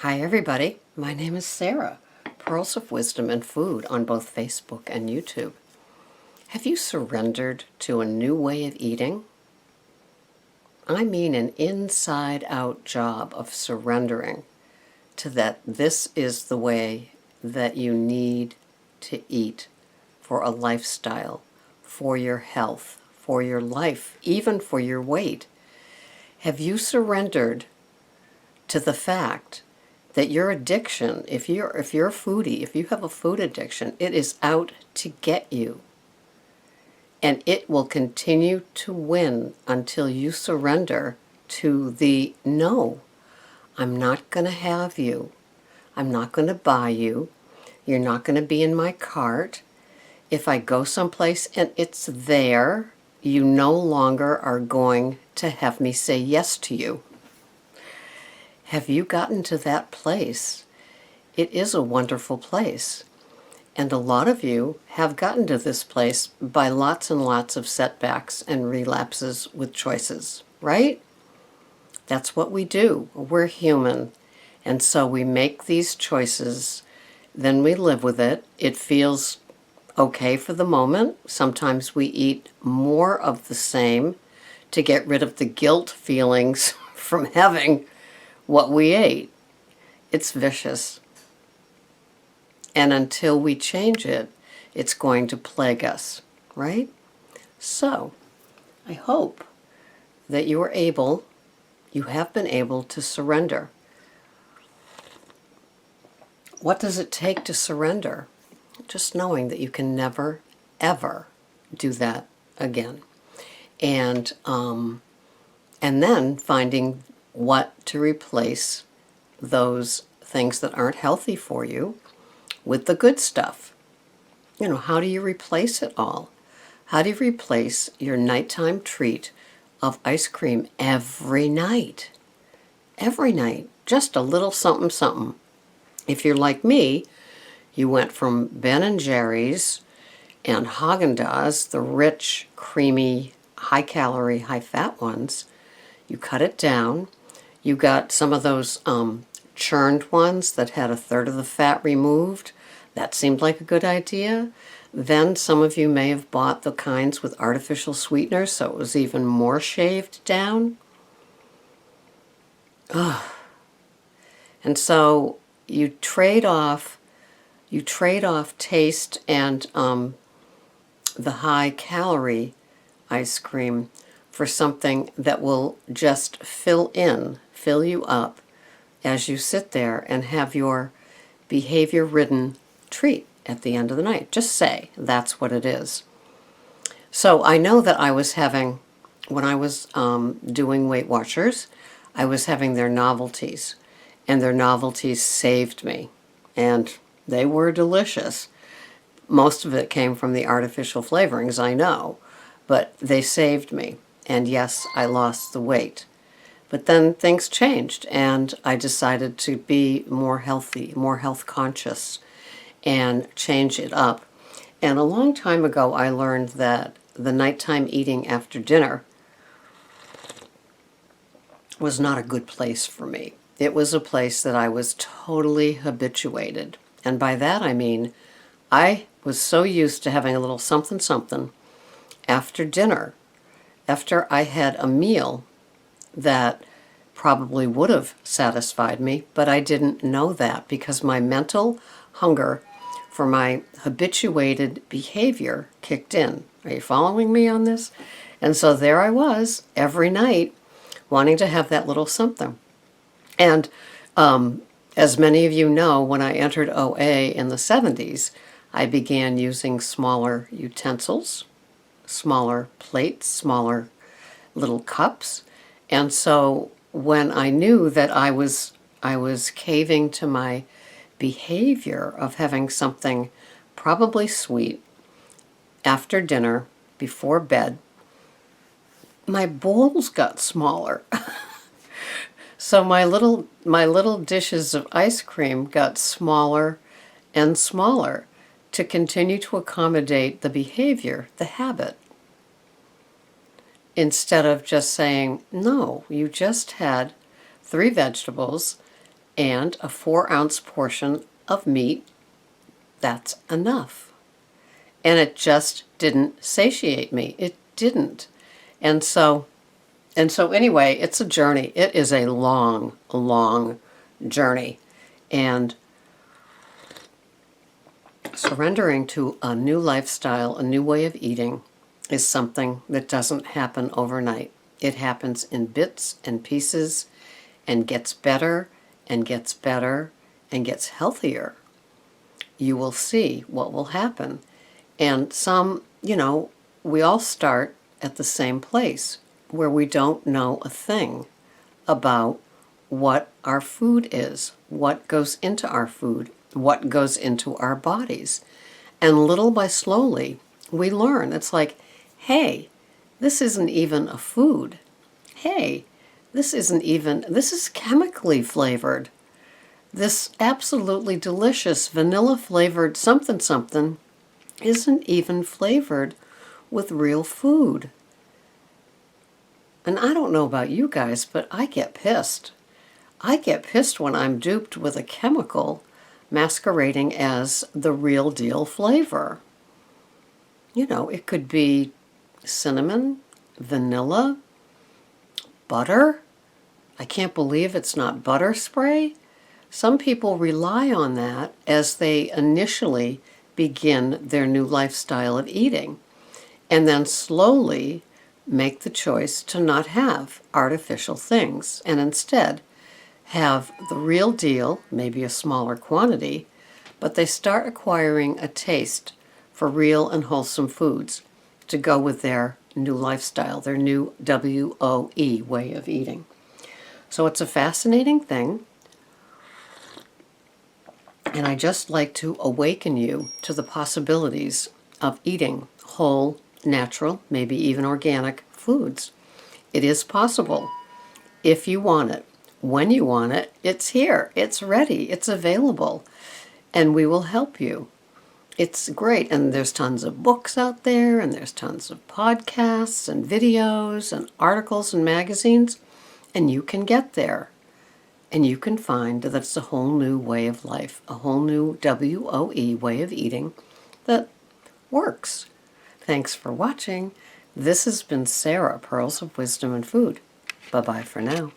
Hi everybody, my name is Sarah, Pearls of Wisdom and Food on both Facebook and YouTube. Have you surrendered to a new way of eating? I mean an inside-out job of surrendering to that this is the way that you need to eat for a lifestyle, for your health, for your life, even for your weight. Have you surrendered to the fact that your addiction, if you're a foodie, if you have a food addiction, it is out to get you. And it will continue to win until you surrender to the no, I'm not going to have you. I'm not going to buy you. You're not going to be in my cart. If I go someplace and it's there, you no longer are going to have me say yes to you. Have you gotten to that place? It is a wonderful place. And a lot of you have gotten to this place by lots and lots of setbacks and relapses with choices, right? That's what we do. We're human. And so we make these choices, then we live with it. It feels okay for the moment. Sometimes we eat more of the same to get rid of the guilt feelings from having what we ate. It's vicious. And until we change it, it's going to plague us, right? So, I hope that you have been able to surrender. What does it take to surrender? Just knowing that you can never, ever do that again. And then finding what to replace those things that aren't healthy for you with the good stuff. You know, how do you replace it all? How do you replace your nighttime treat of ice cream every night? Every night, just a little something something. If you're like me, you went from Ben & Jerry's and Haagen-Dazs, the rich, creamy, high-calorie, high-fat ones. You cut it down. You got some of those churned ones that had a third of the fat removed. That seemed like a good idea. Then some of you may have bought the kinds with artificial sweeteners, so it was even more shaved down. Ugh. And so you trade off taste and the high-calorie ice cream for something that will just fill you up as you sit there and have your behavior-ridden treat at the end of the night. Just say that's what it is. So I know that I was having, when I was doing Weight Watchers, I was having their novelties, and their novelties saved me, and they were delicious. Most of it came from the artificial flavorings, I know, but they saved me. And yes, I lost the weight. But then things changed, and I decided to be more healthy, more health conscious, and change it up. And a long time ago, I learned that the nighttime eating after dinner was not a good place for me. It was a place that I was totally habituated. And by that I mean I was so used to having a little something something after dinner, after I had a meal that probably would have satisfied me, but I didn't know that because my mental hunger for my habituated behavior kicked in. Are you following me on this? And so there I was every night wanting to have that little something. And as many of you know, when I entered OA in the 70s, I began using smaller utensils, smaller plates, smaller little cups. And so when I knew that I was caving to my behavior of having something probably sweet after dinner, before bed, my bowls got smaller. So my little dishes of ice cream got smaller and smaller to continue to accommodate the behavior, the habit. Instead of just saying, no, you just had 3 vegetables and a 4-ounce portion of meat, that's enough. And it just didn't satiate me. It didn't. And so anyway, it's a journey. It is a long, long journey. And surrendering to a new lifestyle, a new way of eating, is something that doesn't happen overnight. It happens in bits and pieces and gets better and gets better and gets healthier. You will see what will happen. And we all start at the same place where we don't know a thing about what our food is, what goes into our food, what goes into our bodies. And little by slowly, we learn. It's like, hey, this isn't even a food. Hey, this is chemically flavored. This absolutely delicious vanilla flavored something something isn't even flavored with real food. And I don't know about you guys, but I get pissed. I get pissed when I'm duped with a chemical masquerading as the real deal flavor. It could be cinnamon, vanilla, butter. I can't believe it's not butter spray. Some people rely on that as they initially begin their new lifestyle of eating, and then slowly make the choice to not have artificial things and instead have the real deal, maybe a smaller quantity, but they start acquiring a taste for real and wholesome foods to go with their new lifestyle, their new WOE way of eating. So it's a fascinating thing, and I just like to awaken you to the possibilities of eating whole, natural, maybe even organic foods. It is possible if you want it. When you want it, it's here, it's ready, it's available, and we will help you. It's great, and there's tons of books out there, and there's tons of podcasts and videos and articles and magazines, and you can get there. And you can find that it's a whole new way of life, a whole new WOE way of eating that works. Thanks for watching. This has been Sarah, Pearls of Wisdom and Food. Bye-bye for now.